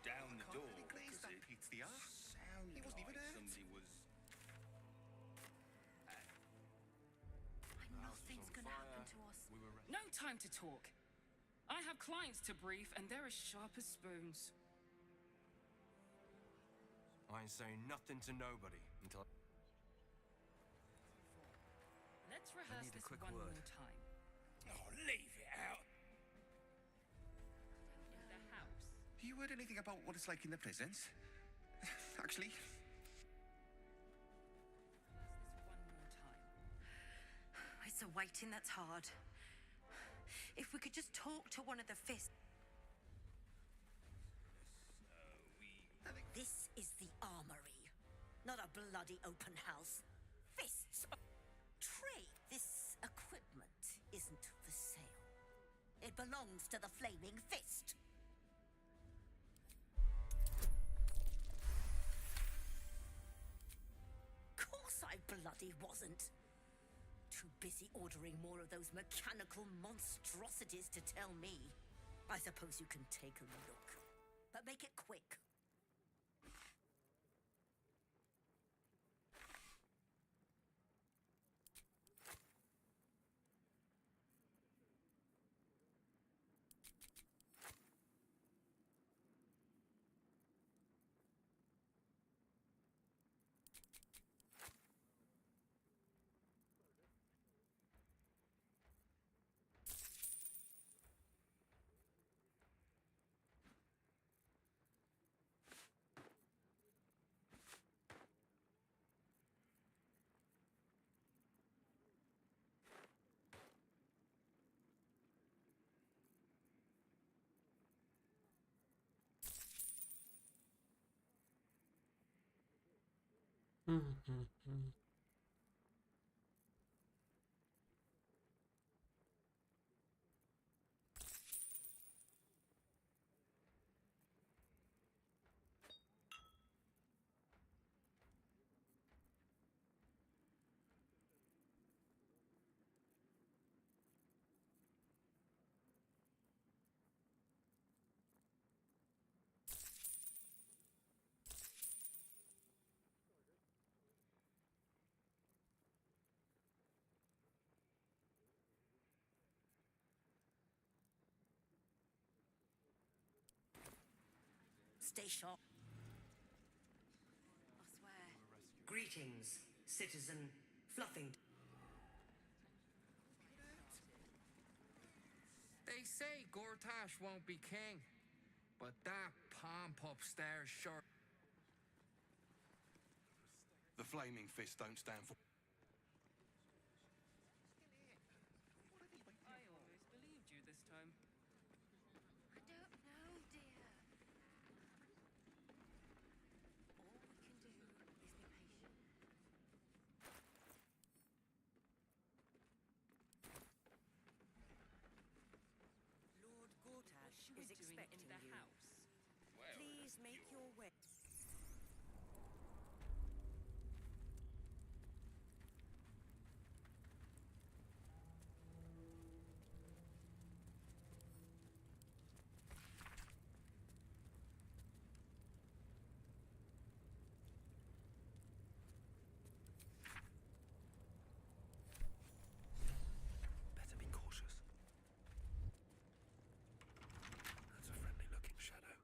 down the door. Really glaze that It Pete's the art. sounded He wasn't like even hurt. somebody was. Nothing's gonna happen to us. No time to talk. I have clients to brief, and they're as sharp as spoons. I ain't saying nothing to nobody until... Let's rehearse need a this quick one word. more time. Oh, leave it out. In the house. You heard anything about what it's like in the prisons? Actually, Rehearse this one more time. It's the waiting that's hard. If we could just talk to one of the fists. This is the armory, not a bloody open house. Fists. Trade. This equipment isn't for sale. It belongs to the Flaming Fist. Course I bloody wasn't. Too busy ordering more of those mechanical monstrosities to tell me. I suppose you can take a look, but make it quick. Stay sharp. I swear. Greetings, citizen Fluffing. They say Gortash won't be king, but that pomp upstairs sure. The Flaming Fist don't stand for... I almost believed you this time. I don't know, dear. All we can do is be patient. Lord Gortash What is you were doing expecting in the you. house. Please make your way. Better be cautious. That's a friendly-looking shadow.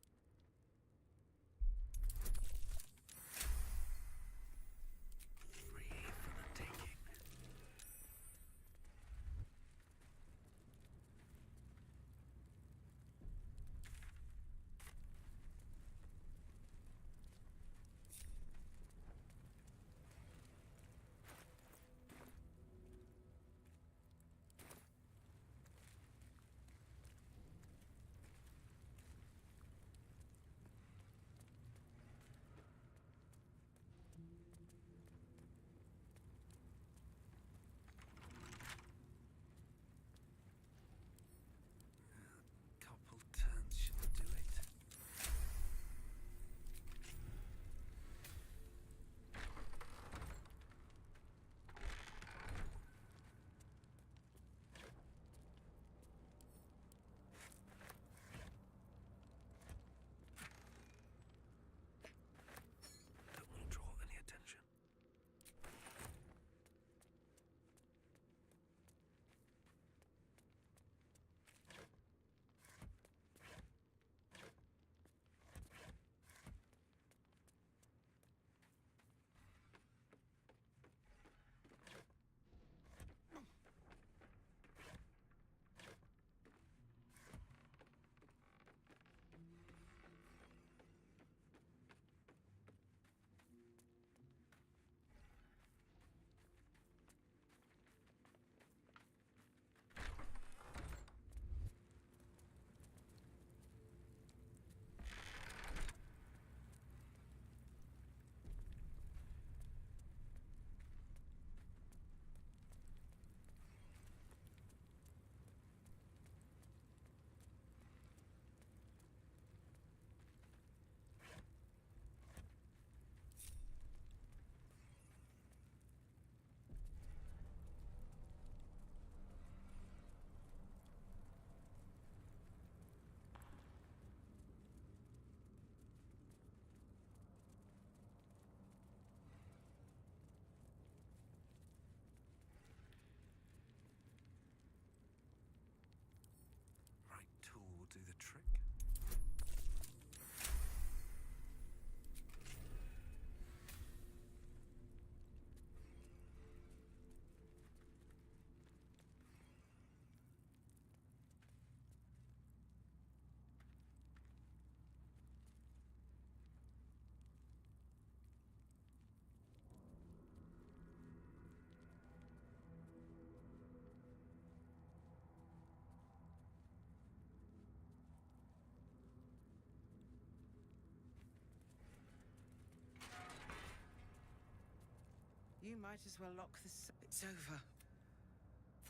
You might as well lock this. It's over.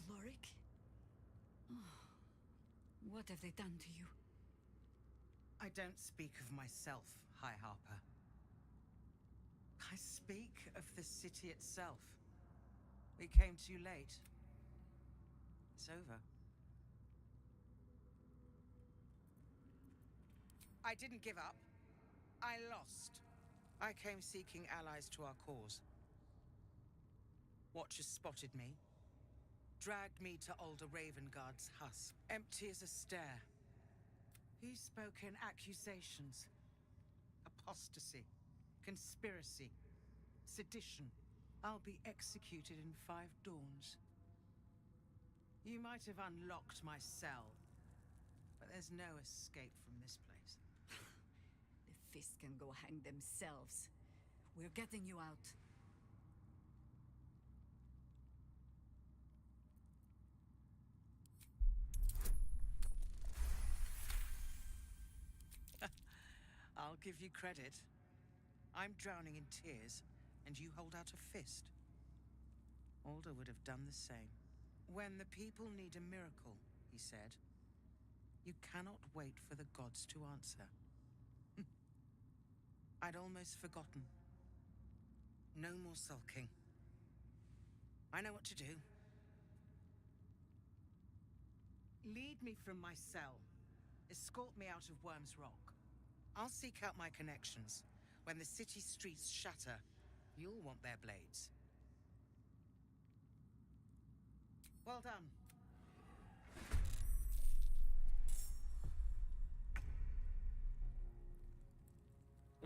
Floric? Oh, what have they done to you? I don't speak of myself, High Harper. I speak of the city itself. We came too late. It's over. I didn't give up. I lost. I came seeking allies to our cause. Watchers spotted me, dragged me to Older Ravengard's husk, empty as a stare. He spoke in accusations. Apostasy, conspiracy, sedition. I'll be executed in 5 dawns. You might have unlocked my cell, but there's no escape from this place. The Fist can go hang themselves. We're getting you out. I'll give you credit. I'm drowning in tears, and you hold out a fist. Alder would have done the same. When the people need a miracle, he said, you cannot wait for the gods to answer. I'd almost forgotten. No more sulking. I know what to do. Lead me from my cell. Escort me out of Worm's Rock. I'll seek out my connections. When the city streets shatter, you'll want their blades. Well done.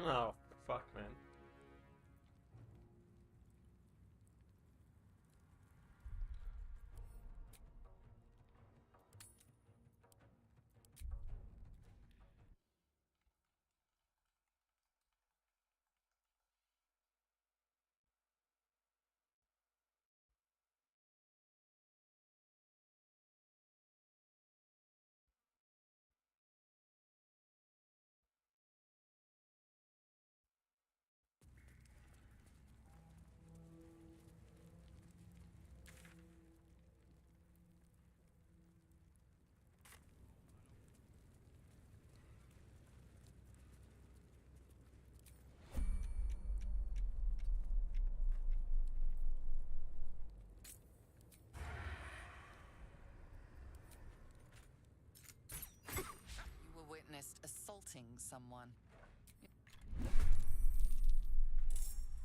Oh, fuck, man. You were witnessed assaulting someone.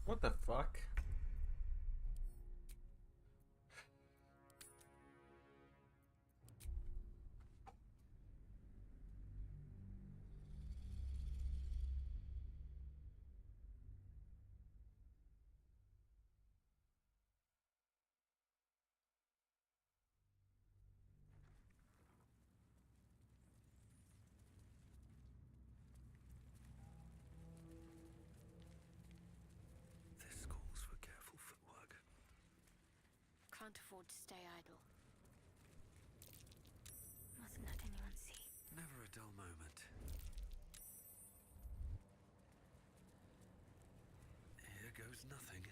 What the fuck? This calls for careful footwork. Can't afford to stay idle. Mustn't let anyone see. Never a dull moment. Here goes nothing.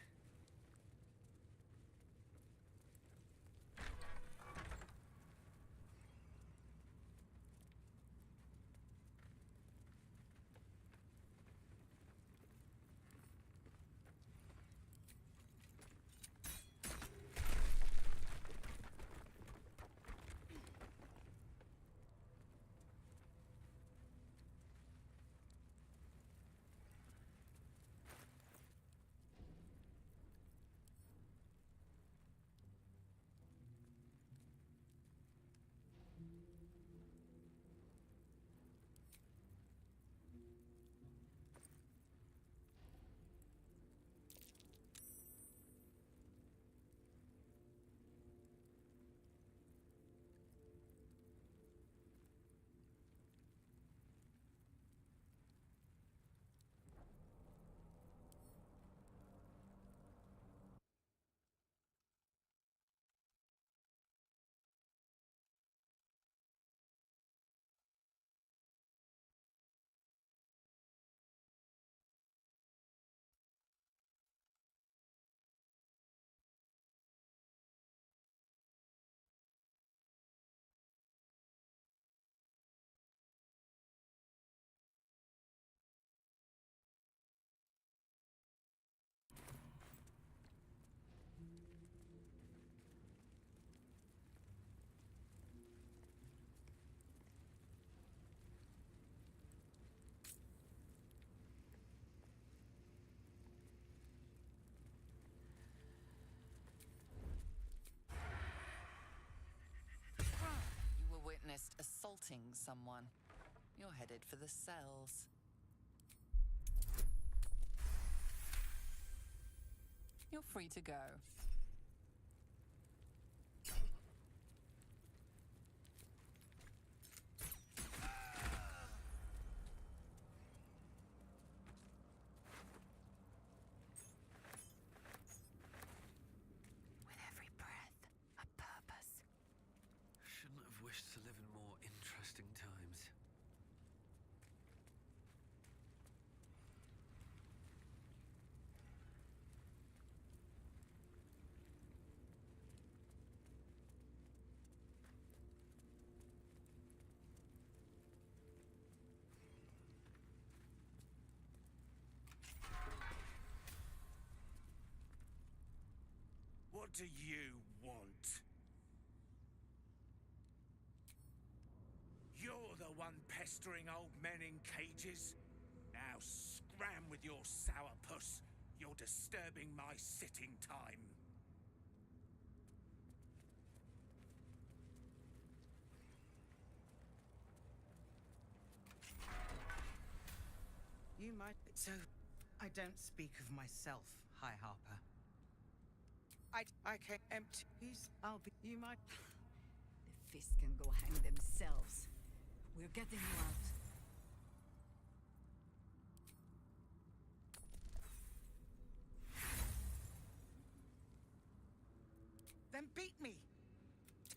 witnessed assaulting someone. You're headed for the cells. You're free to go. With every breath, a purpose. Shouldn't have wished to live in more interesting times. What do you want? You're the one pestering old men in cages? Now scram with your sourpuss. You're disturbing my sitting time. You might. So, I don't speak of myself, High Harper. I can empty. I'll be. You might. The Fist can go hang themselves. We're getting you out. Then beat me.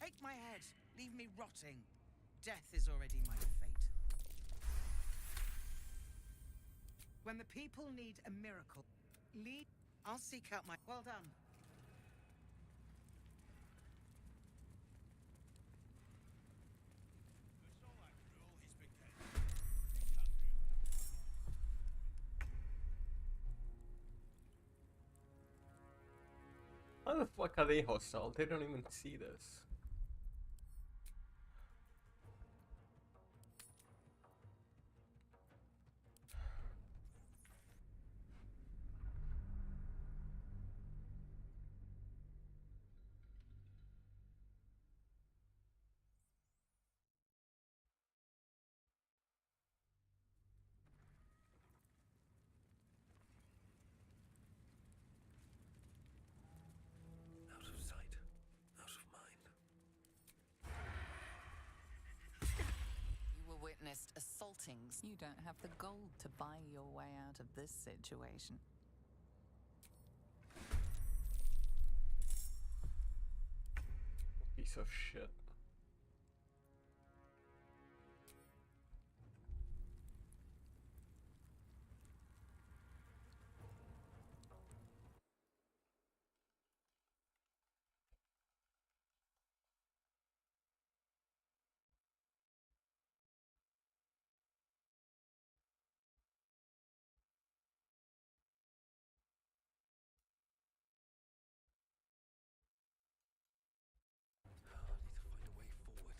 Take my head. Leave me rotting. Death is already my fate. When the people need a miracle, I'll seek out my. Well done. How the fuck are they hostile? They don't even see this. Out of sight, out of mind. You were witnessed assaulting. You don't have the gold to buy your way out of this situation. Piece of shit. I need to find a way forward.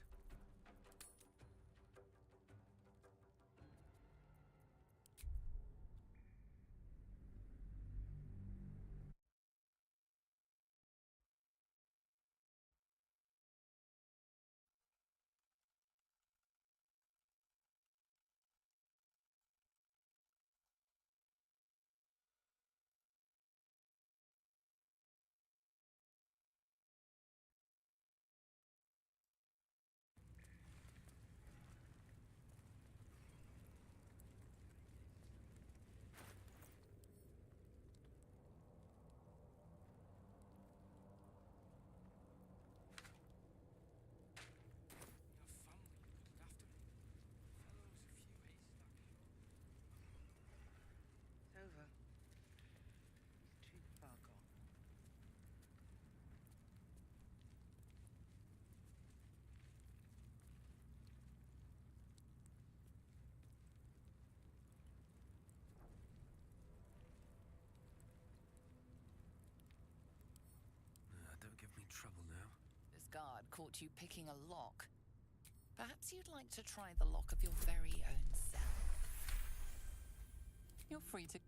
It's over. He's too far gone. Don't give me trouble now. This guard caught you picking a lock. Perhaps you'd like to try the lock of your very own cell. You're free to...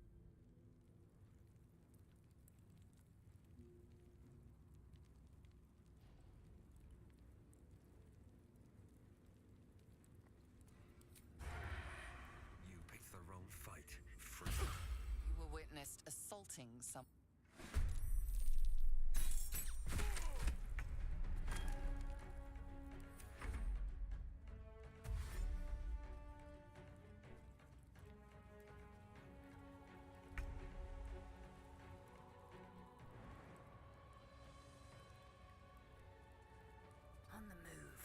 witnessed assaulting some. On the move.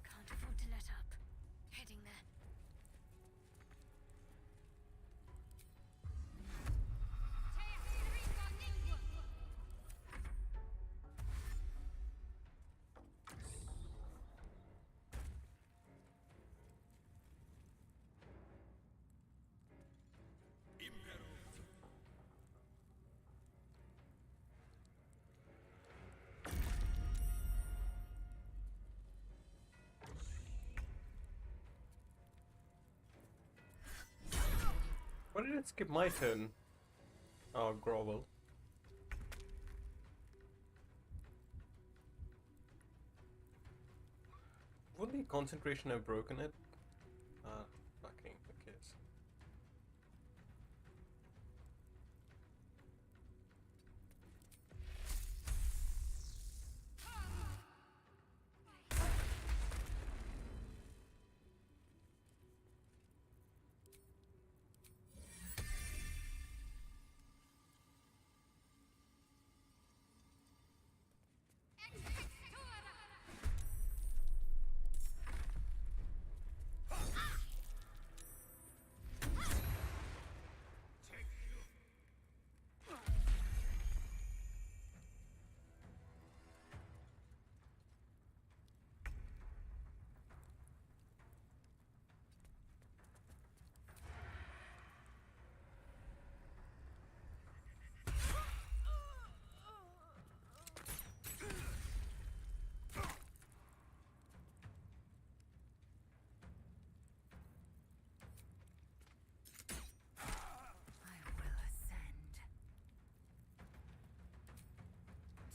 Can't afford to let up. Heading there. Why did it skip my turn? Oh, grovel. Would the concentration have broken it? Fucking the kids.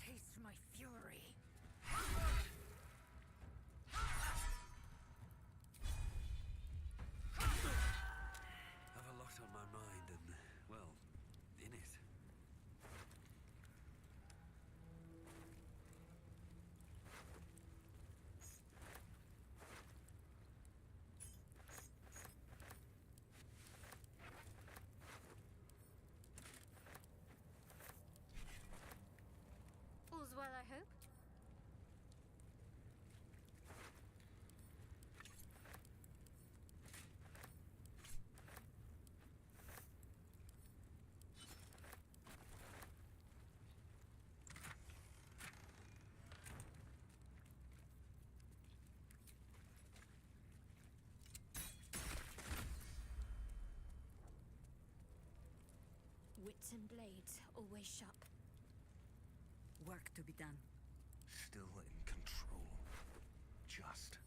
Taste my fury. Have a lot on my mind and, well, in it. All's well, I hope. Wits and blades, always sharp. Work to be done. Still in control. Just.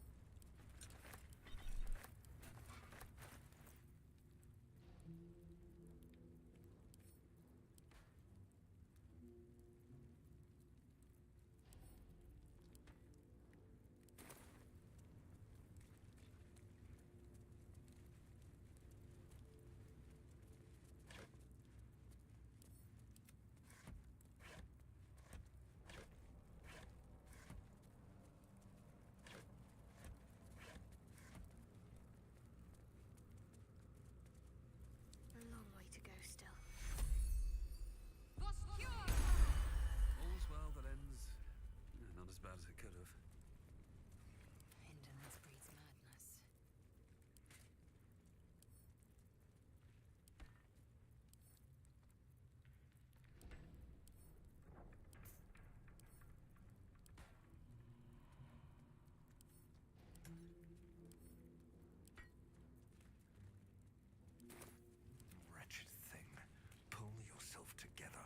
A long way to go still. All's well that ends not as bad as it could have. Indolence breeds madness. Wretched thing. Pull yourself together.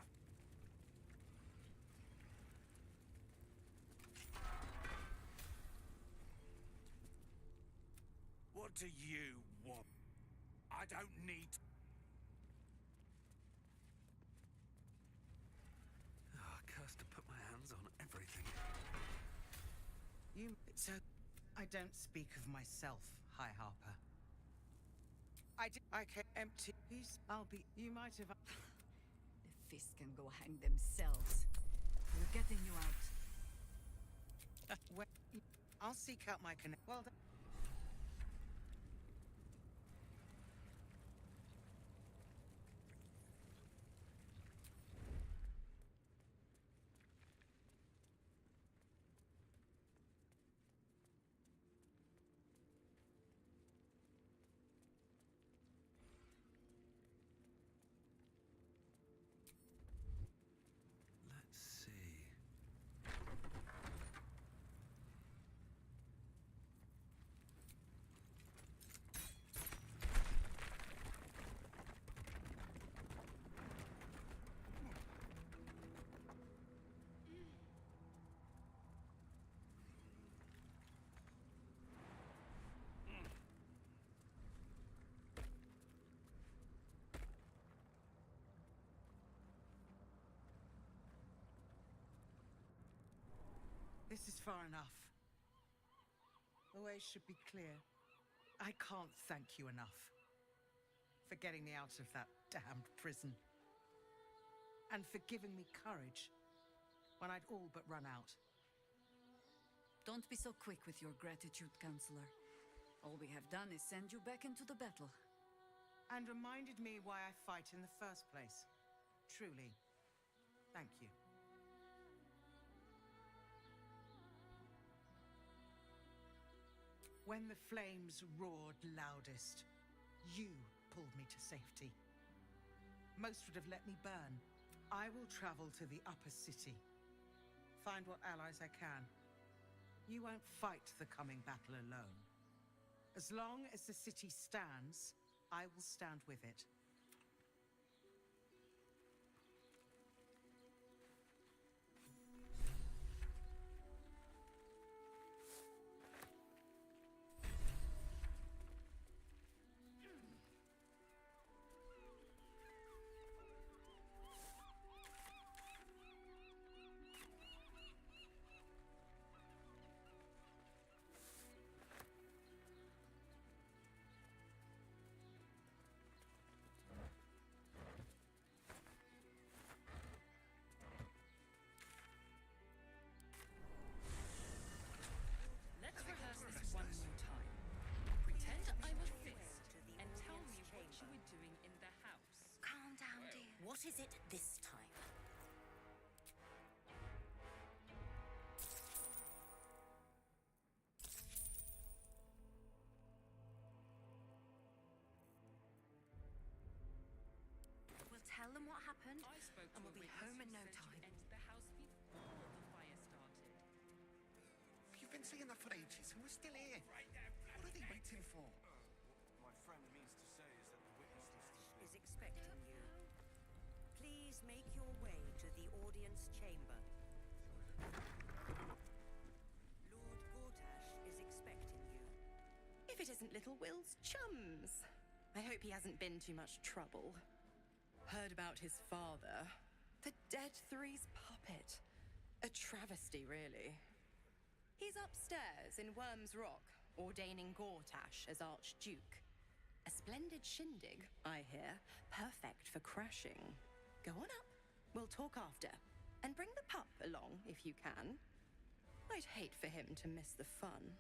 What do you want? I don't need... I don't speak of myself, High Harper. I can empty. You might have. The Fists can go hang themselves. We're getting you out. I'll seek out my connect. Well done. Let's see. This is far enough. The way should be clear. I can't thank you enough for getting me out of that damned prison. And for giving me courage when I'd all but run out. Don't be so quick with your gratitude, Counselor. All we have done is send you back into the battle. And reminded me why I fight in the first place. Truly, thank you. When the flames roared loudest, you pulled me to safety. Most would have let me burn. I will travel to the upper city. Find what allies I can. You won't fight the coming battle alone. As long as the city stands, I will stand with it. Let's rehearse this one more time. Pretend I'm a fist and tell me what you were doing in the house. Calm down, dear. What is it this time? We'll tell them what happened, I spoke to and we'll a be witness home in who no said time. you entered the house before the fire started. You've been saying that for ages, and we're still here. What are they waiting for? My friend means to say is that the witness list Is expecting you. Please make your way to the audience chamber. Lord Gortash is expecting you. If it isn't little Will's chums. I hope he hasn't been too much trouble. Heard about his father. The Dead Three's puppet. A travesty, really. He's upstairs in Worm's Rock, ordaining Gortash as Archduke. A splendid shindig, I hear. Perfect for crashing. Go on up. We'll talk after. And bring the pup along, if you can. I'd hate for him to miss the fun.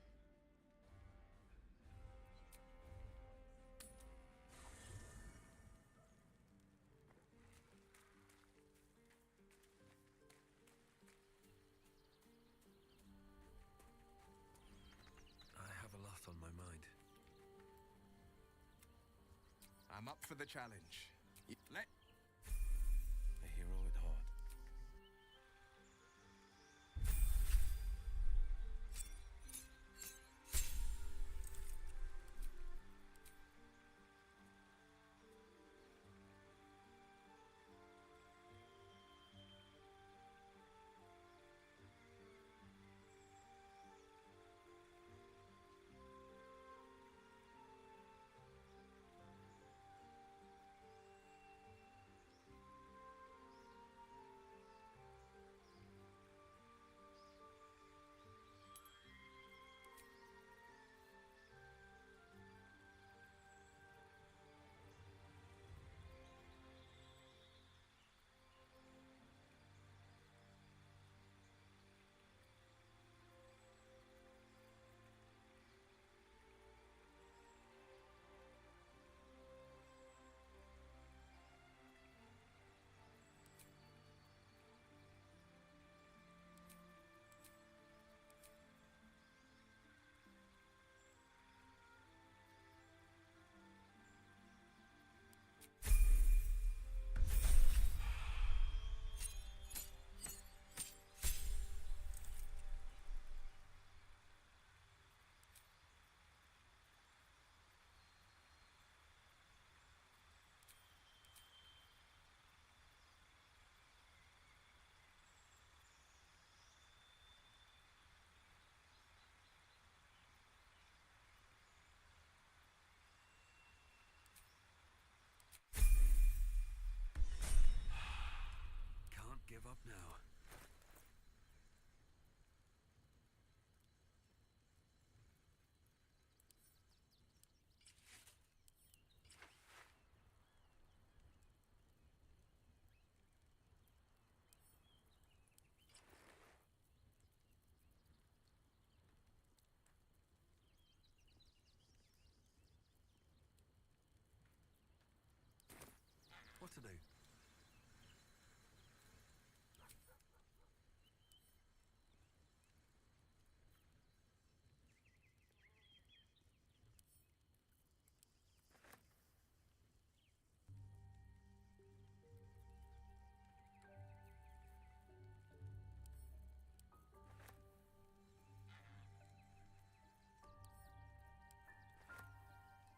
I have a lot on my mind. I'm up for the challenge. A hero at heart. up now. What to do?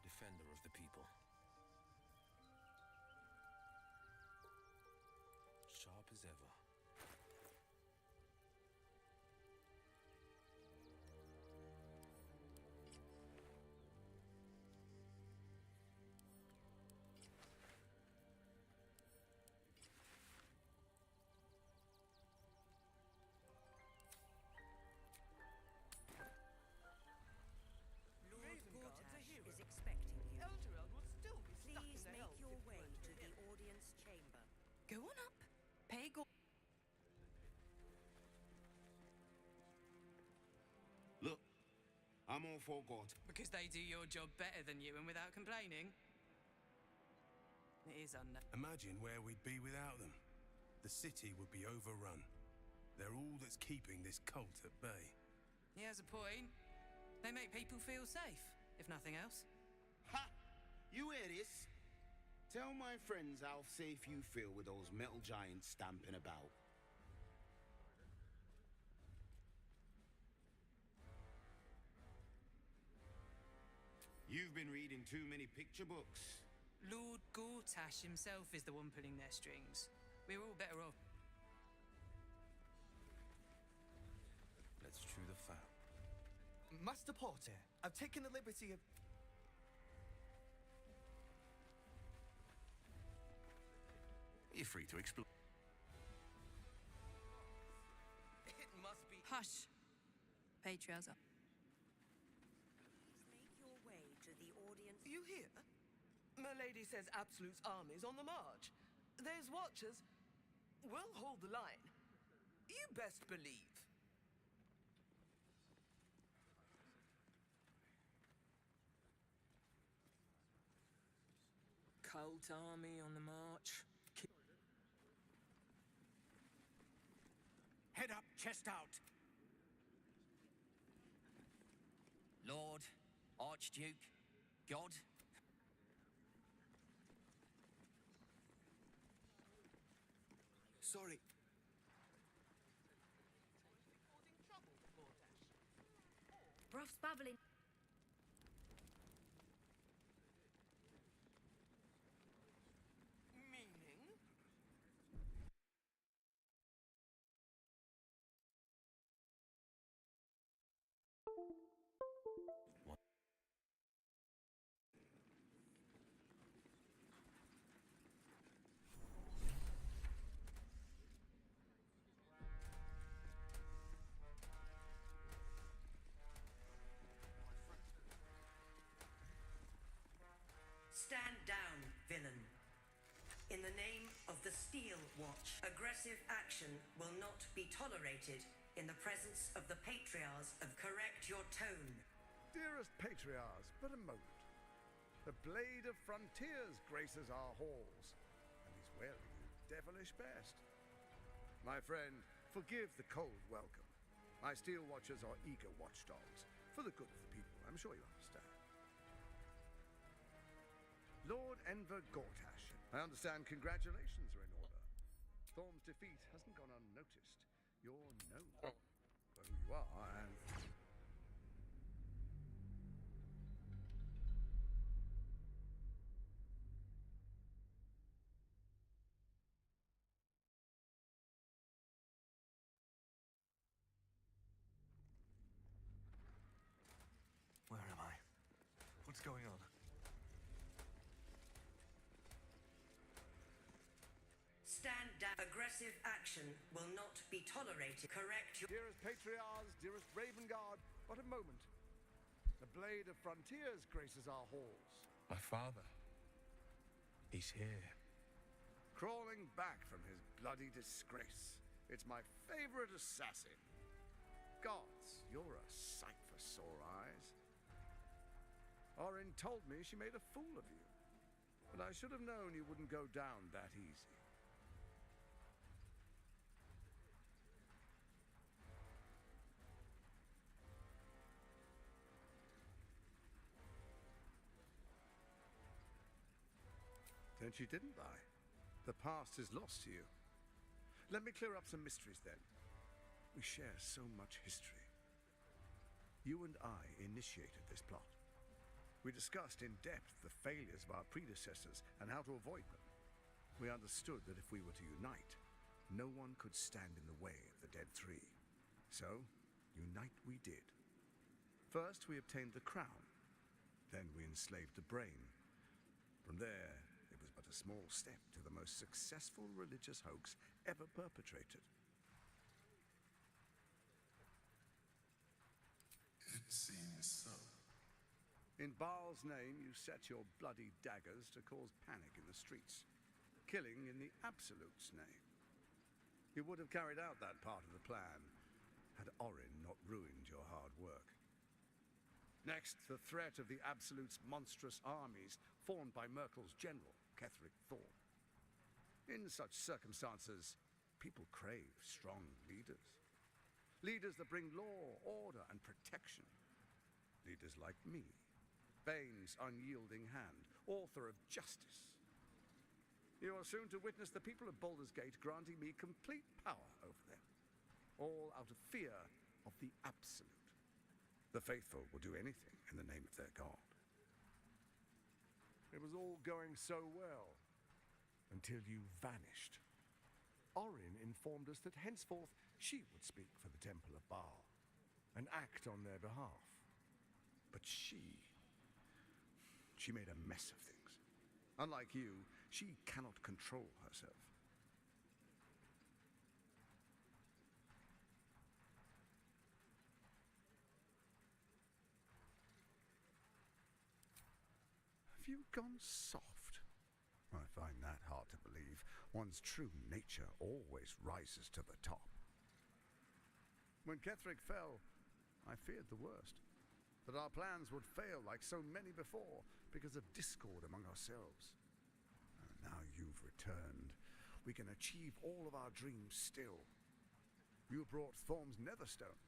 Defender of the people. Sharp as ever. Lord Gortash is expecting you. Elturel will still be stuck Please in the make hells your if you way weren't to here. the audience chamber. Go on up. Pay Look, I'm all for God. Because they do your job better than you and without complaining? It is Imagine where we'd be without them. The city would be overrun. They're all that's keeping this cult at bay. He has a point. They make people feel safe, if nothing else. Ha! You hear this? Tell my friends how safe you feel with those metal giants stamping about. You've been reading too many picture books. Lord Gortash himself is the one pulling their strings. We're all better off. Let's chew the fat. Master Porter, I've taken the liberty of... You're free to explore. It must be... Hush. Patriarchs up. Please make your way to the audience. You hear? Milady says Absolute's army's on the march. There's watchers. We'll hold the line. You best believe. Cult army on the march. Head up, chest out. Lord, Archduke, God. Sorry. Bruff's babbling. Meaning? Stand down, villain. In the name of the Steel Watch, aggressive action will not be tolerated in the presence of the Patriarchs. Correct your tone. Dearest Patriarchs, but a moment. The blade of frontiers graces our halls, and he's wearing his devilish best. My friend, forgive the cold welcome. My Steel Watchers are eager watchdogs, for the good of the people, I'm sure you understand. Lord Enver Gortash, I understand congratulations are in order. Thorm's defeat hasn't gone unnoticed. You're known for who you are, and... Where am I? What's going on? Stand down. Aggressive action will not be tolerated. Correct your... Dearest Patriarchs, dearest Raven Guard, but a moment. The Blade of Frontiers graces our halls. My father. He's here. Crawling back from his bloody disgrace. It's my favorite assassin. Gods, you're a sight for sore eyes. Orin told me she made a fool of you. But I should have known you wouldn't go down that easy. Then she didn't die. The past is lost to you. Let me clear up some mysteries then. We share so much history. You and I initiated this plot. We discussed in depth the failures of our predecessors and how to avoid them. We understood that if we were to unite, no one could stand in the way of the Dead Three. So, unite we did. First, we obtained the crown. Then we enslaved the brain. From there, it was but a small step to the most successful religious hoax ever perpetrated. It seems so. In Baal's name, you set your bloody daggers to cause panic in the streets, killing in the Absolute's name. You would have carried out that part of the plan had Orin not ruined your hard work. Next, the threat of the Absolute's monstrous armies formed by Merkel's general, Ketheric Thorn. In such circumstances, people crave strong leaders. Leaders that bring law, order, and protection. Leaders like me, Bane's unyielding hand, author of justice. You are soon to witness the people of Baldur's Gate granting me complete power over them, all out of fear of the Absolute. The faithful will do anything in the name of their god. It was all going so well, until you vanished. Orin informed us that henceforth she would speak for the Temple of Baal, and act on their behalf. But she made a mess of things. Unlike you, she cannot control herself. Have you gone soft? I find that hard to believe. One's true nature always rises to the top. When Ketheric fell, I feared the worst. That our plans would fail like so many before because of discord among ourselves. And now you've returned. We can achieve all of our dreams still. You brought Thorm's Netherstone.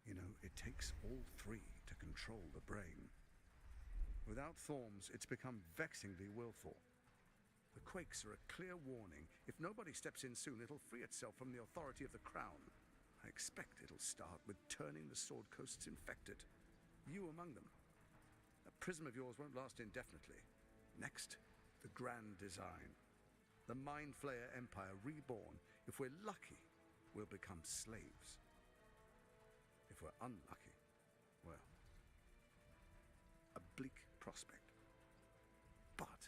You know, it takes all three to control the brain. Without Thorm's, it's become vexingly willful. The quakes are a clear warning. If nobody steps in soon, it'll free itself from the authority of the crown. I expect it'll start with turning the Sword Coasts infected. You among them. That prism of yours won't last indefinitely. Next, the grand design. The Mind Flayer Empire reborn. If we're lucky, we'll become slaves. If we're unlucky, well, a bleak prospect. But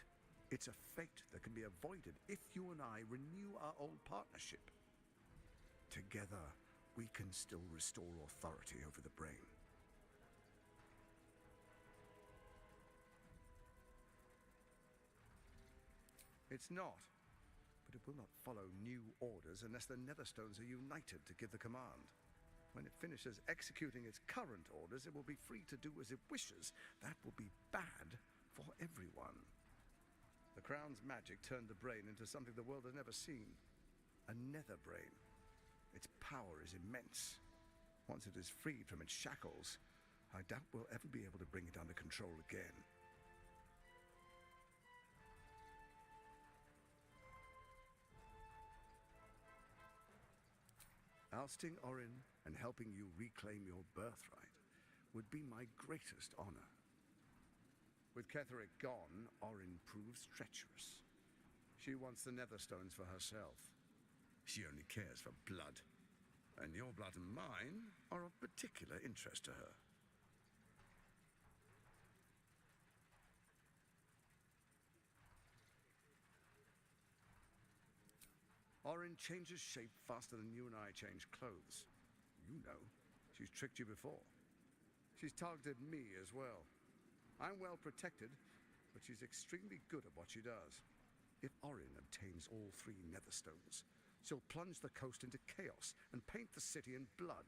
it's a fate that can be avoided if you and I renew our old partnership. Together, we can still restore authority over the brain. It's not, but it will not follow new orders unless the Netherstones are united to give the command. When it finishes executing its current orders, it will be free to do as it wishes. That will be bad for everyone. The Crown's magic turned the brain into something the world has never seen. A nether brain. Its power is immense. Once it is freed from its shackles, I doubt we'll ever be able to bring it under control again. Ousting Orin and helping you reclaim your birthright would be my greatest honor. With Ketheric gone, Orin proves treacherous. She wants the Netherstones for herself. She only cares for blood. And your blood and mine are of particular interest to her. Orin changes shape faster than you and I change clothes. You know, she's tricked you before. She's targeted me as well. I'm well protected, but she's extremely good at what she does. If Orin obtains all 3 Netherstones, she'll plunge the coast into chaos and paint the city in blood.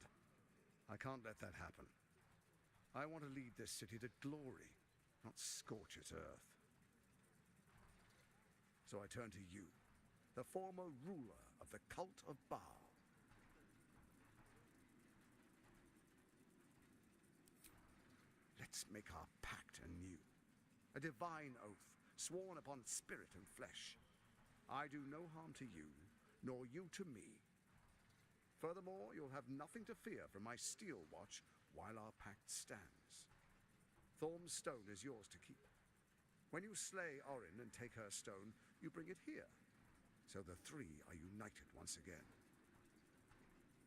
I can't let that happen. I want to lead this city to glory, not scorch its earth. So I turn to you, the former ruler of the cult of Baal. Let's make our pact anew. A divine oath, sworn upon spirit and flesh. I do no harm to you, nor you to me. Furthermore, you'll have nothing to fear from my steel watch while our pact stands. Thorm's stone is yours to keep. When you slay Orin and take her stone, you bring it here, so the 3 are united once again.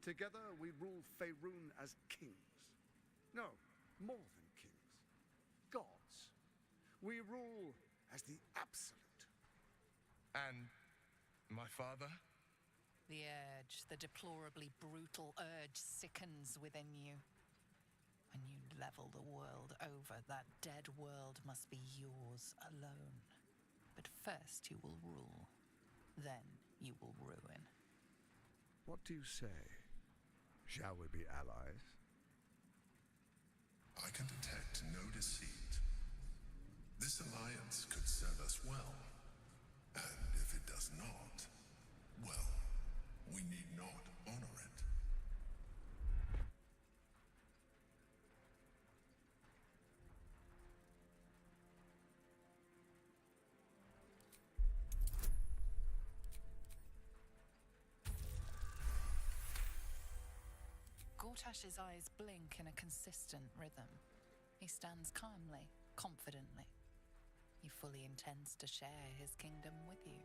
Together we rule Faerun as kings. No, more than kings. Gods. We rule as the absolute. And my father? The urge, the deplorably brutal urge sickens within you. When you level the world over, that dead world must be yours alone. But first you will rule. Then you will ruin. What do you say? Shall we be allies? I can detect no deceit. This alliance could serve us well. And if it does not, well, we need not honor it. Gortash's eyes blink in a consistent rhythm. He stands calmly, confidently. He fully intends to share his kingdom with you.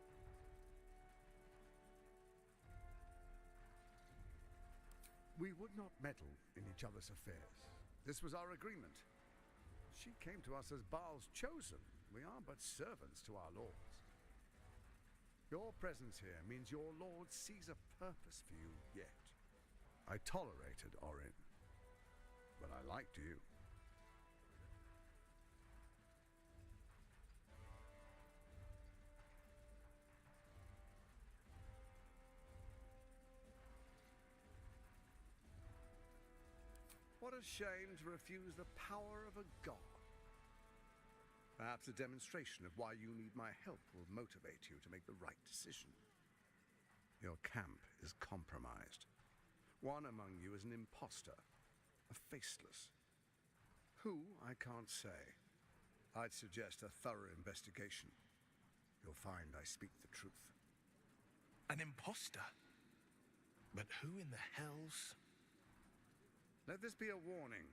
We would not meddle in each other's affairs. This was our agreement. She came to us as Baal's chosen. We are but servants to our lords. Your presence here means your lord sees a purpose for you yet. I tolerated Orin, but I liked you. What a shame to refuse the power of a god. Perhaps a demonstration of why you need my help will motivate you to make the right decision. Your camp is compromised. One among you is an imposter, a faceless. Who, I can't say. I'd suggest a thorough investigation. You'll find I speak the truth. An imposter? But who in the hell's... Let this be a warning.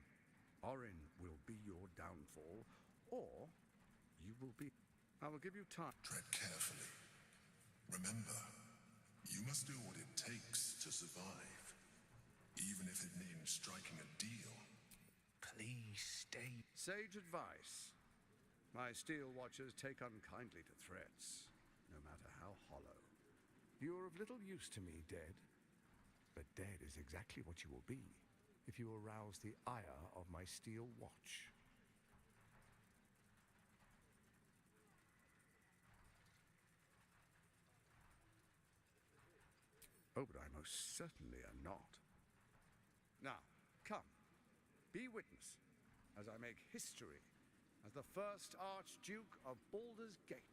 Orin will be your downfall, or you will be... I will give you time. Tread carefully. Remember, you must do what it takes to survive, even if it means striking a deal. Please stay. Sage advice. My steel watchers take unkindly to threats, no matter how hollow. You're of little use to me, dead. But dead is exactly what you will be if you arouse the ire of my steel watch. Oh, but I most certainly am not. Now, come, be witness as I make history as the first Archduke of Baldur's Gate.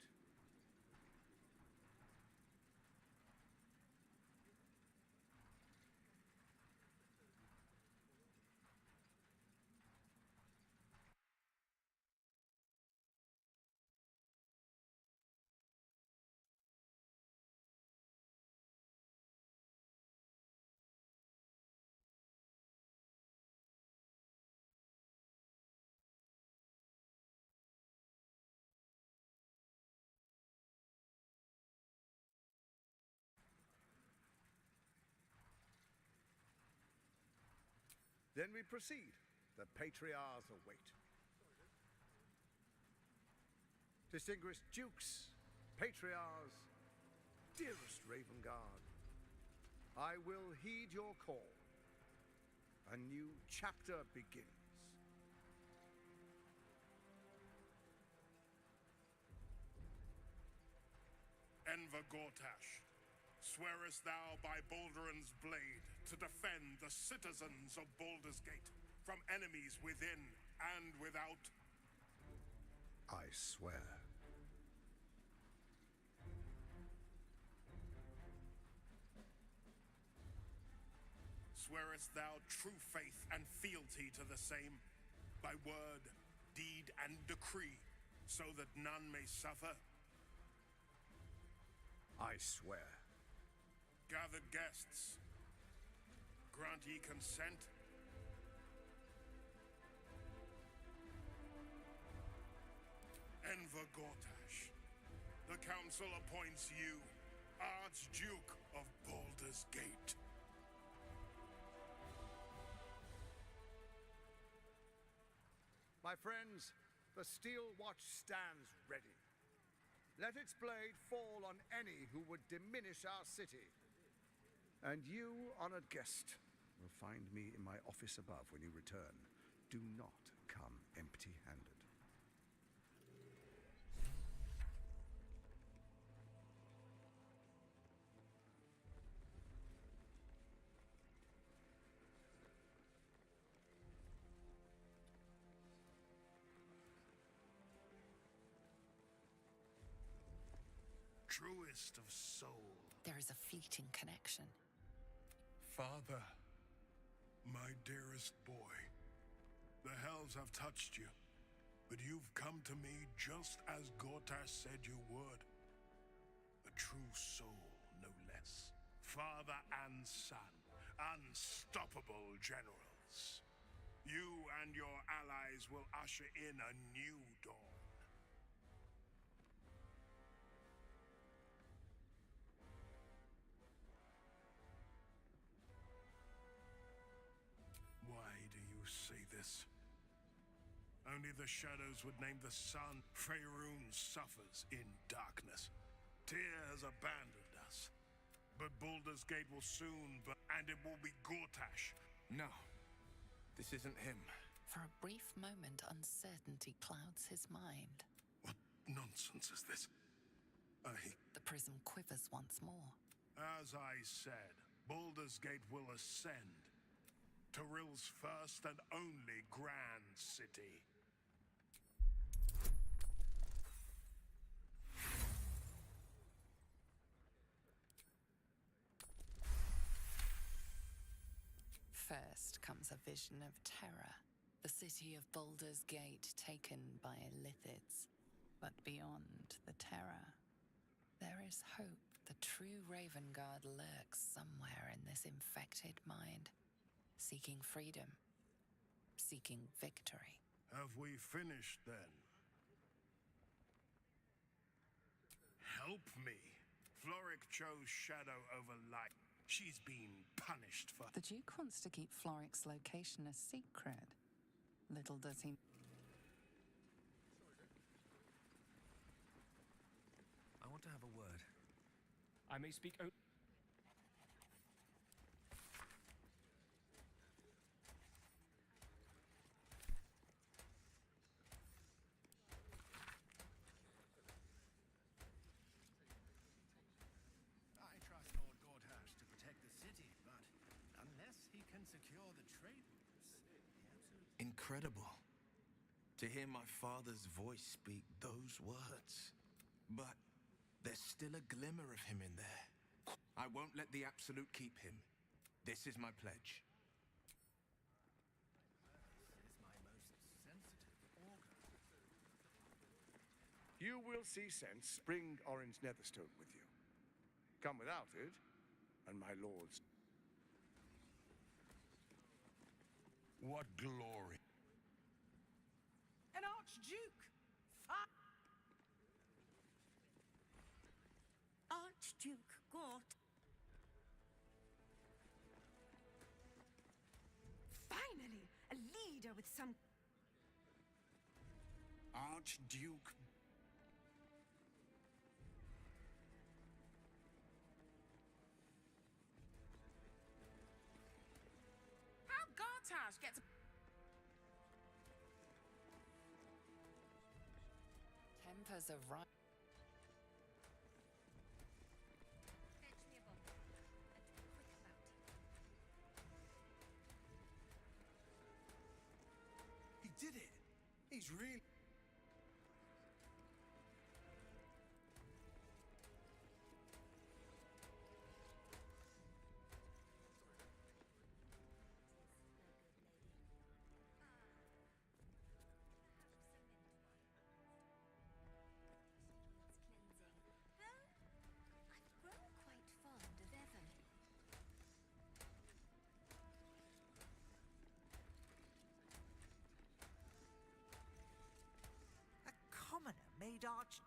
Then we proceed. The patriarchs await. Distinguished dukes, patriarchs, dearest Ravengard, I will heed your call. A new chapter begins. Enver Gortash, swearest thou by Baldur's blade to defend the citizens of Baldur's Gate from enemies within and without? I swear. Swearest thou true faith and fealty to the same, by word, deed, and decree, so that none may suffer? I swear. Gathered guests, grant ye consent? Enver Gortash, the council appoints you Archduke of Baldur's Gate. My friends, the Steel Watch stands ready. Let its blade fall on any who would diminish our city. And you, honored guest, will find me in my office above when you return. Do not come empty-handed. Truest of soul. There is a fleeting connection. Father, my dearest boy, the hells have touched you, but you've come to me just as Gortash said you would. A true soul, no less. Father and son, unstoppable generals. You and your allies will usher in a new dawn. Say this. Only the shadows would name the sun. Faerun suffers in darkness. Tyr has abandoned us. But Baldur's Gate will soon and it will be Gortash. No. This isn't him. For a brief moment, uncertainty clouds his mind. What nonsense is this? The prism quivers once more. As I said, Baldur's Gate will ascend. Tyrill's first and only grand city. First comes a vision of terror. The city of Baldur's Gate taken by Illithids. But beyond the terror, there is hope. The true Raven Guard lurks somewhere in this infected mind. Seeking freedom. Seeking victory. Have we finished then? Help me. Floric chose shadow over light. She's been punished for... The Duke wants to keep Floric's location a secret. Little does he... I want to have a word. I may speak... Incredible. To hear my father's voice speak those words. But there's still a glimmer of him in there. I won't let the Absolute keep him. This is my pledge. You will see sense. Bring Orange Netherstone with you. Come without it, and my lords. What glory. An Archduke! Archduke Gort. Finally, a leader with some... Archduke... Tempers are right. Fetch me a bottle. And be quick about it. He did it! He's really... I've grown quite fond of Evan. A commoner made Arch...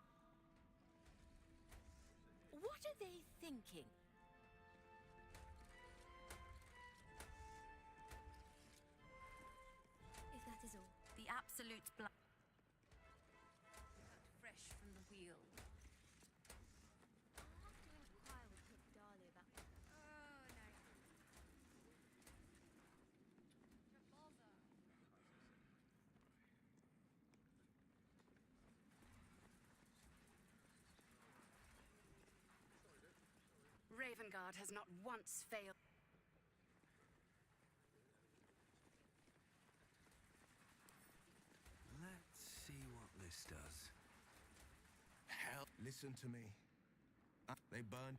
What are they thinking? If that is all. The absolute blood. Fresh from the wheel. I'll have to inquire with Pip Darley about... Oh, no. Ravengard has not once failed. Let's see what this does. Hell, listen to me. They burned.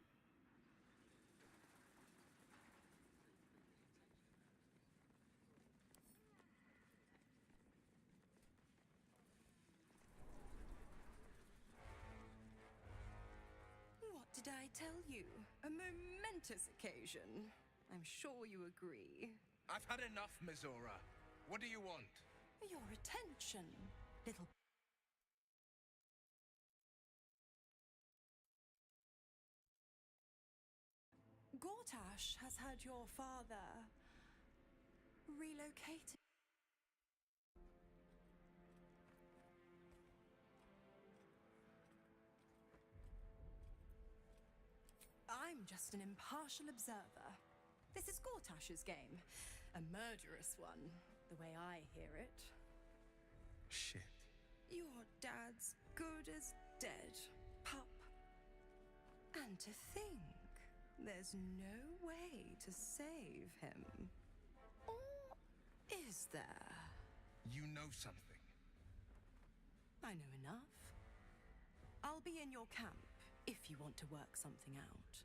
What did I tell you? A momentous occasion. I'm sure you agree. I've had enough, Mizora. What do you want? Your attention, little... Gortash has had your father relocated. I'm just an impartial observer. This is Gortash's game. A murderous one, the way I hear it. Shit. Your dad's good as dead, pup. And to think, there's no way to save him. Or is there? You know something. I know enough. I'll be in your camp if you want to work something out.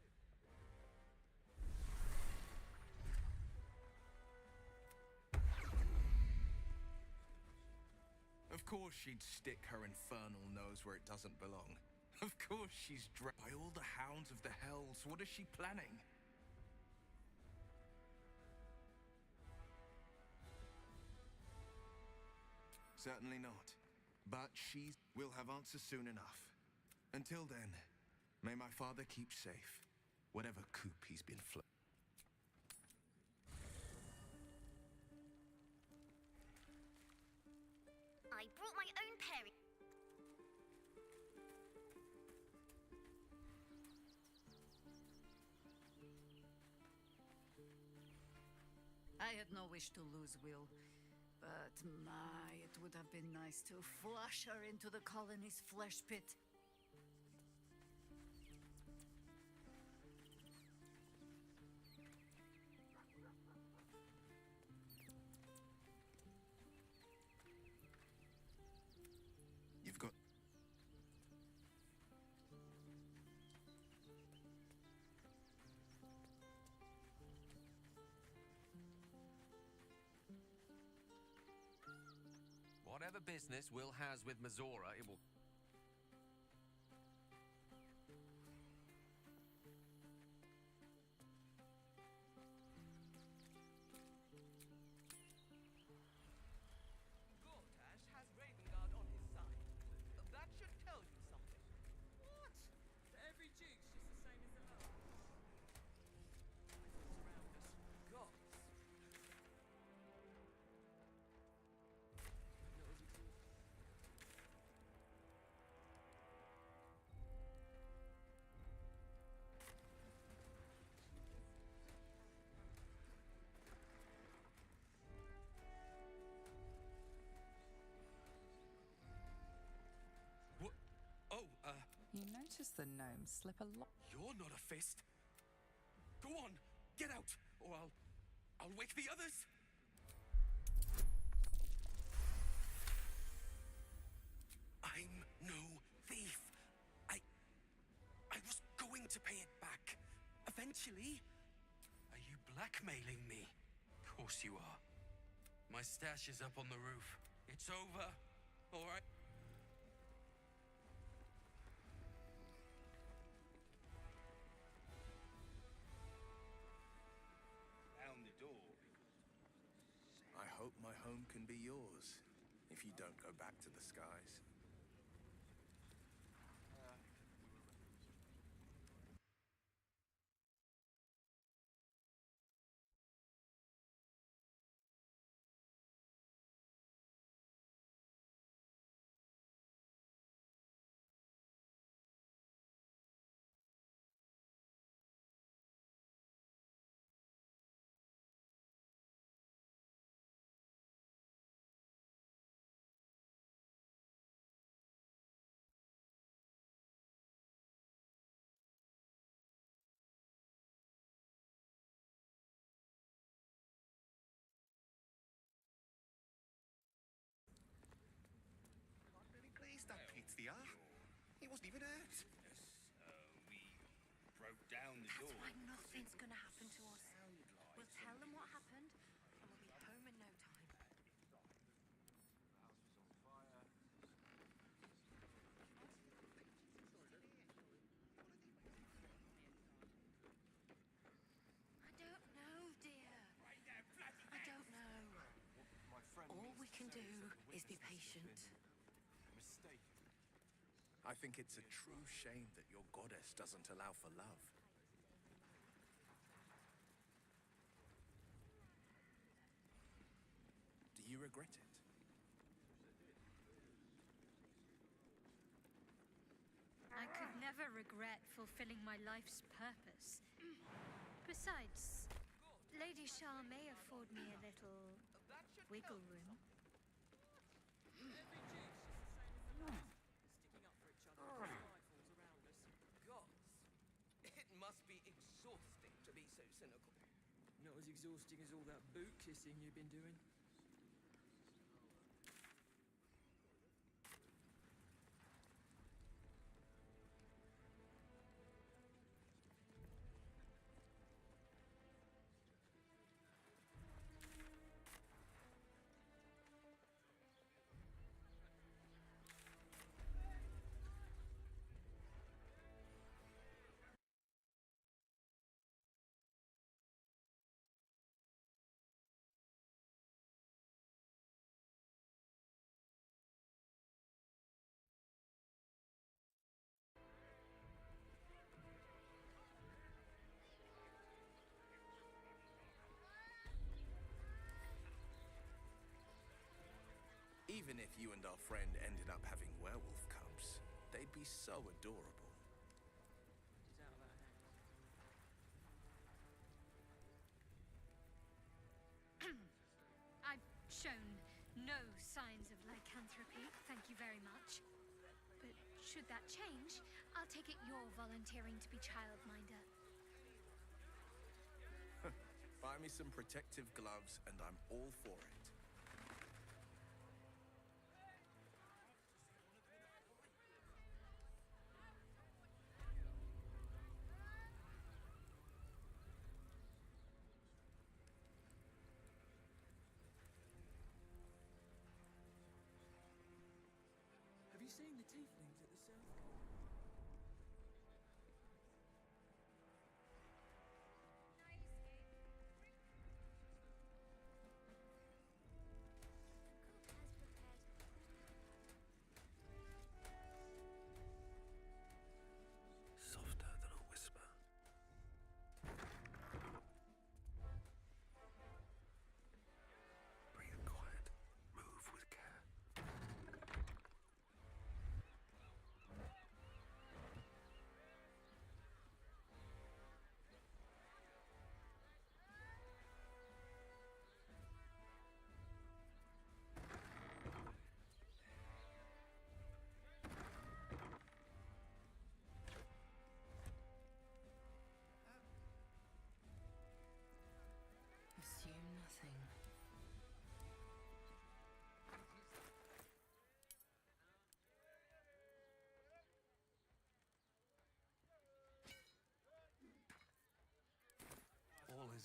Of course she'd stick her infernal nose where it doesn't belong. Of course she's dragged by all the hounds of the hells. What is she planning? Certainly not. But we'll have answers soon enough. Until then, may my father keep safe, whatever coop he's been I brought my own pairing. I had no wish to lose Will, but my, it would have been nice to flush her into the colony's flesh pit. You've got... Whatever business Will has with Mizora, it will... Gortash has Ravengard on his side. That should tell you something. What? To every Duke, she's the same as the last. Gods. noticed the gnomes slip a lot. You're not a fist. Go on, get out, or I'll wake the others. I'm no thief. I was going to pay it back. Eventually. Are you blackmailing me? Of course you are. My stash is up on the roof. It's over. All right. Down the door. I hope my home can be yours if you don't go back to the skies. That beats the R. He wasn't even hurt. We broke down the door. That's why nothing's gonna happen to us. We'll tell them what happened, and we'll be home in no time. I don't know, dear. I don't know. All we can do is be patient. I think it's a true shame that your goddess doesn't allow for love. Do you regret it? I could never regret fulfilling my life's purpose. Besides, Lady Shah may afford me a little wiggle room. It must be exhausting to be so cynical. Not as exhausting as all that boot kissing you've been doing. Even if you and our friend ended up having werewolf cubs, they'd be so adorable. I've shown no signs of lycanthropy, thank you very much. But should that change, I'll take it you're volunteering to be childminder. Buy me some protective gloves and I'm all for it. Have you seen the tieflings at the South Gate? Softer than a whisper. Breathe quiet. Move with care.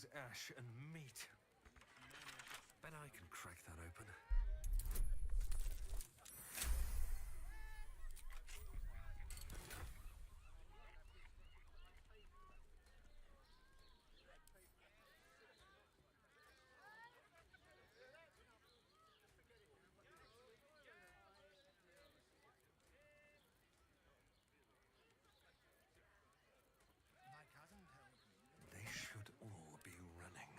bones, ash, and meat. Bet I can crack that open. They should all be running.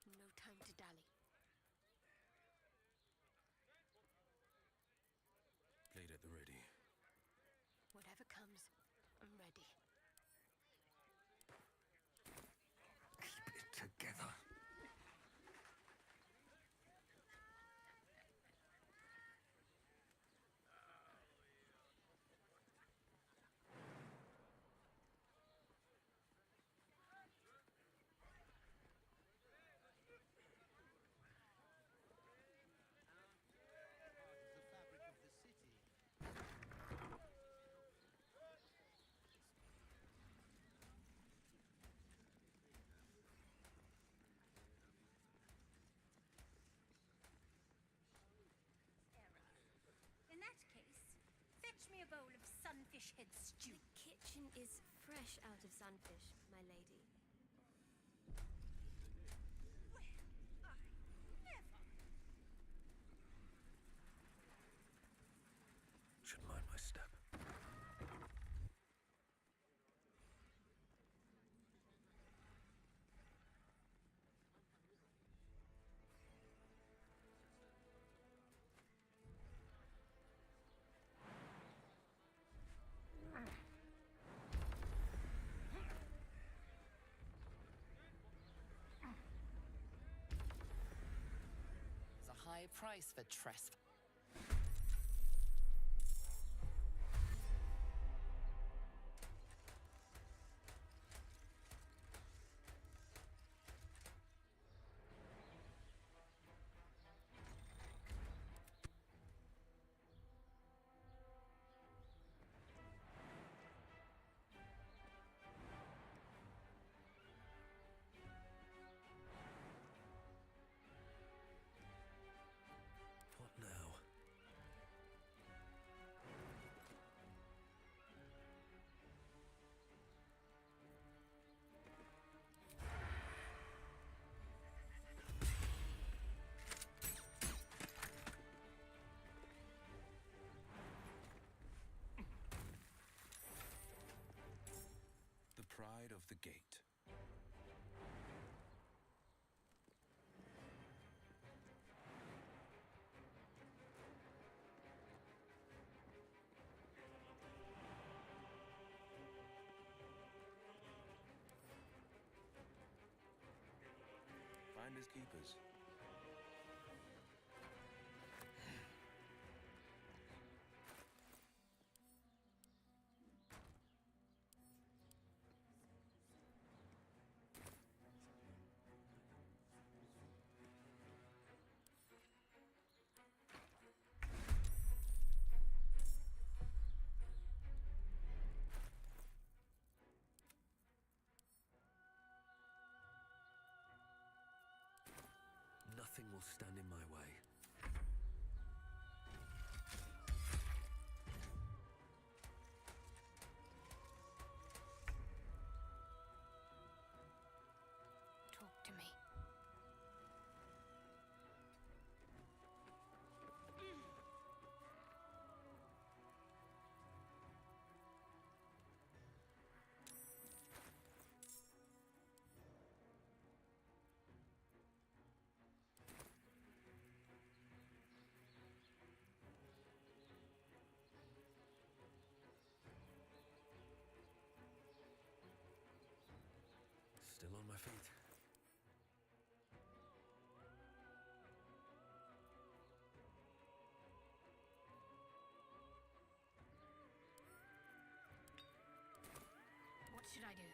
No time to dally. Blade at the ready. Whatever comes, I'm ready. Keep it together. In that case, fetch me a bowl of sunfish head stew. The kitchen is fresh out of sunfish, my lady. Should mind my step. It's a high price for trespass. What now? The pride of the gate. Finders keepers. Nothing will stand in my way. Talk to me. Still on my feet. What should I do?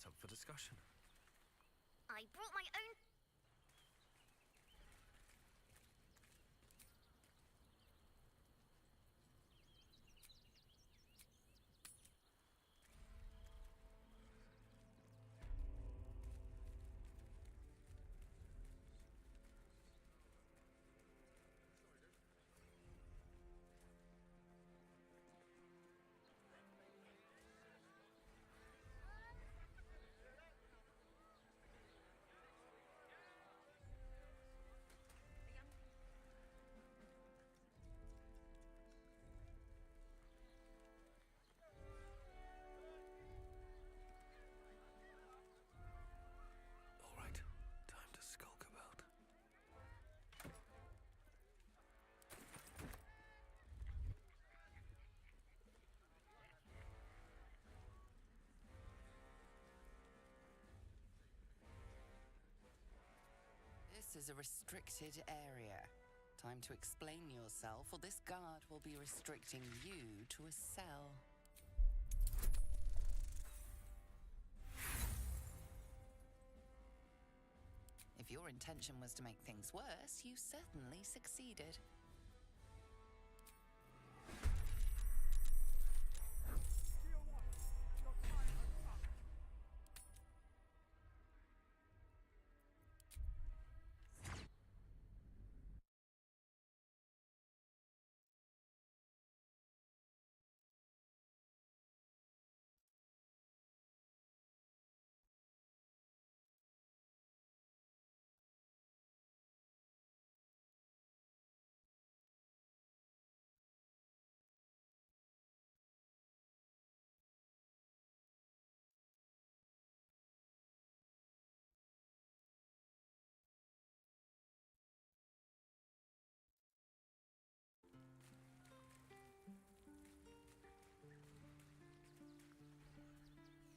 that's up for discussion. I brought my own. All right, time to skulk about. This is a restricted area. Time to explain yourself, or this guard will be restricting you to a cell. If your intention was to make things worse, you certainly succeeded.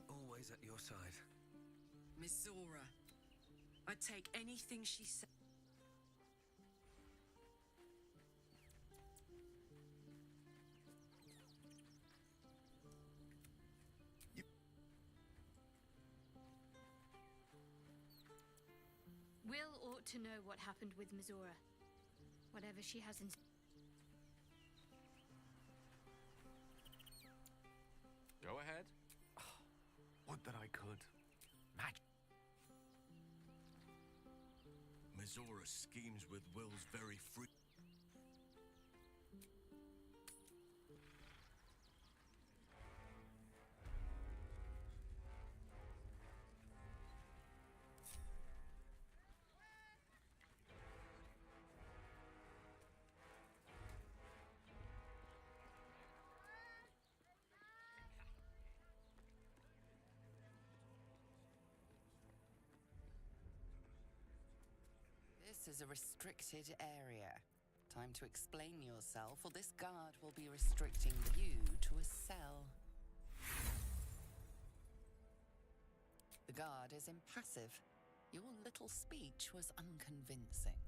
Always at your side. Miss Zora, I'd take anything she said. Will ought to know what happened with Mizora. Whatever she has in... Go ahead. Would that I could. Magic. Mizora schemes with Will's very free. This is a restricted area. Time to explain yourself, or this guard will be restricting you to a cell. The guard is impassive. Your little speech was unconvincing.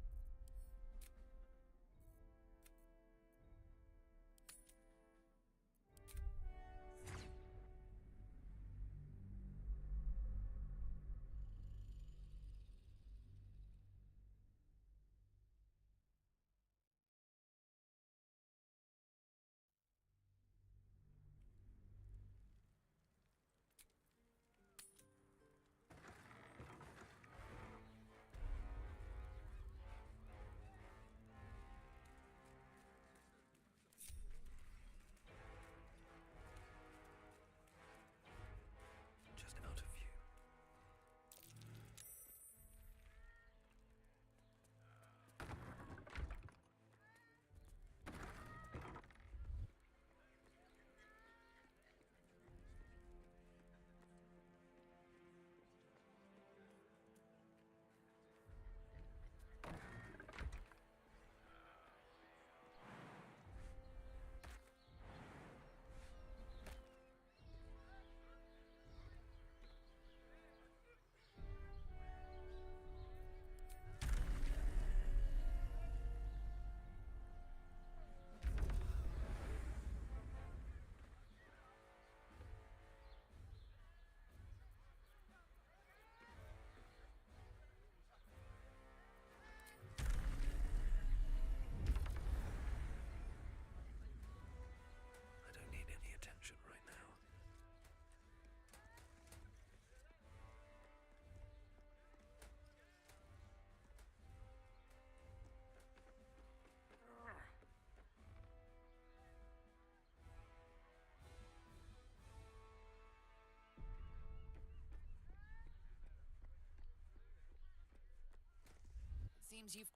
seems you've...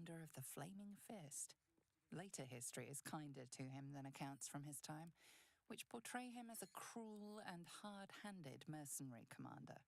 commander of the Flaming Fist. Later history is kinder to him than accounts from his time, which portray him as a cruel and hard-handed mercenary commander.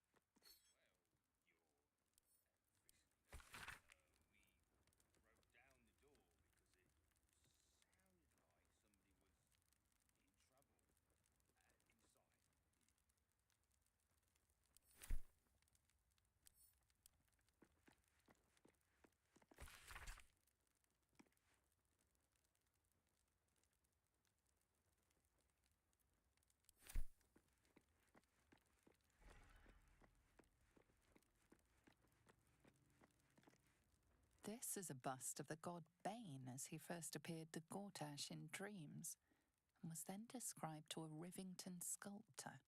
This is a bust of the god Bane as he first appeared to Gortash in dreams, and was then described to a Rivington sculptor.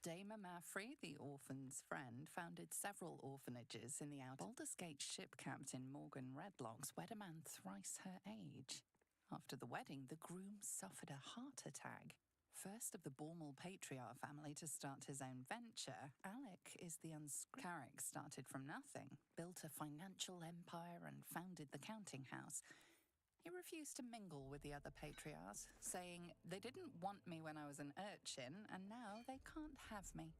Dame Mafrey, the orphan's friend, founded several orphanages in the outer. Baldur's Gate ship captain Morgan Redlocks wed a man thrice her age. After the wedding, the groom suffered a heart attack. First of the Bormal patriarch family to start his own venture, Alec is the Carrick started from nothing, built a financial empire and founded the counting house. He refused to mingle with the other patriarchs, saying, "They didn't want me when I was an urchin, and now they can't have me."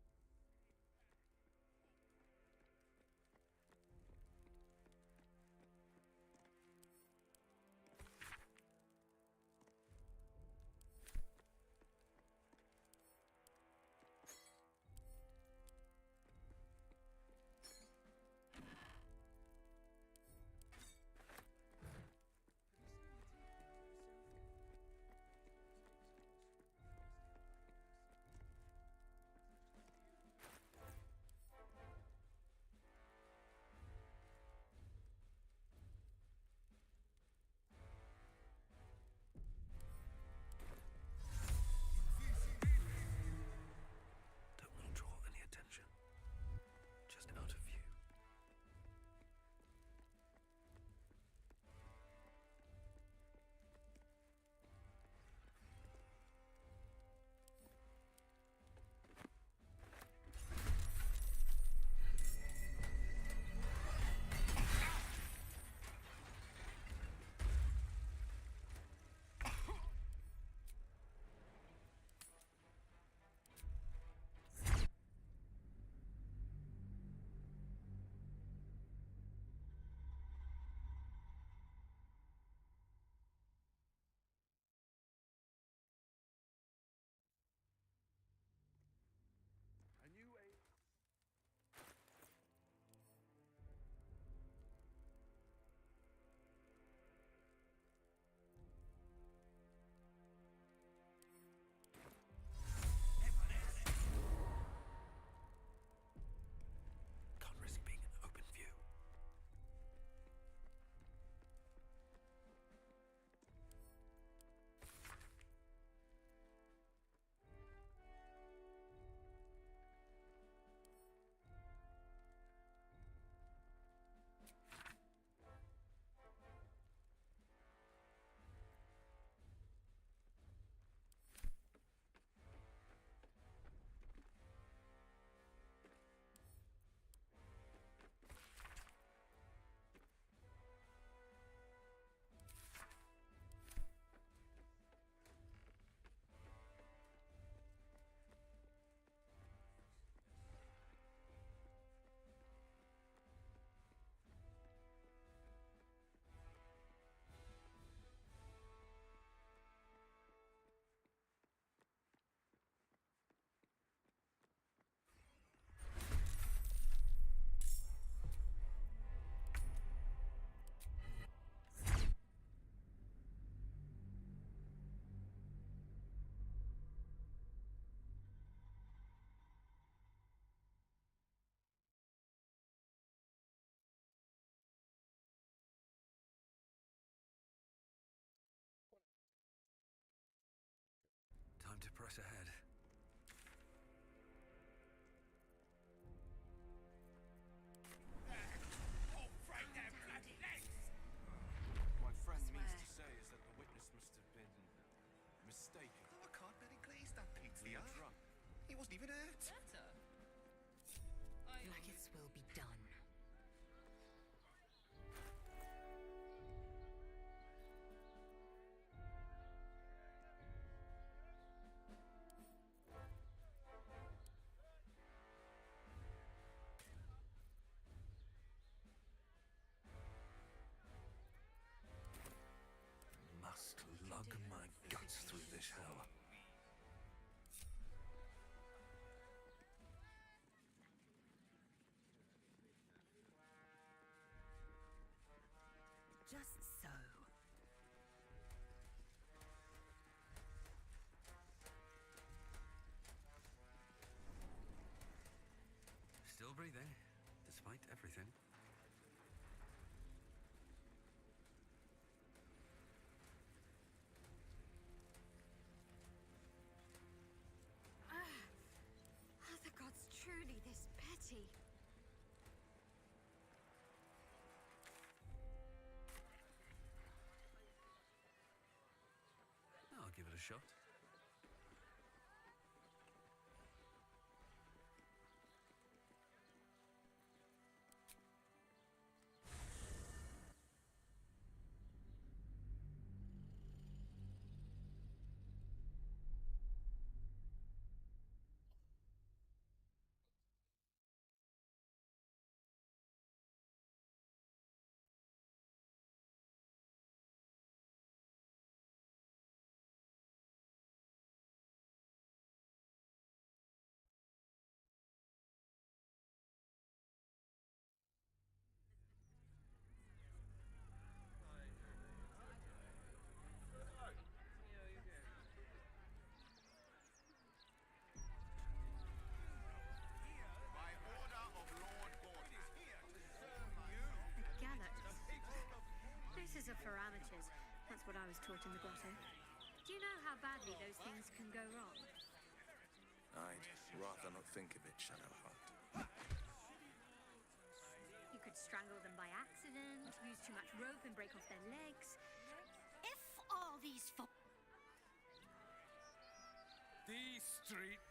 Time to press ahead. My friend means to say is that the witness must have been mistaken. Oh, I can't medically stampede the drunk. He wasn't even hurt. Like it's will be done. Must lug my guts through this hell. Just so. Still breathing, despite everything. Are the gods truly this petty? I'll give it a shot. A gallows. This is a for amateurs. That's what I was taught in the grotto. Do you know how badly those things can go wrong? I'd rather not think of it, Shadowheart. You could strangle them by accident, use too much rope and break off their legs. If all these These street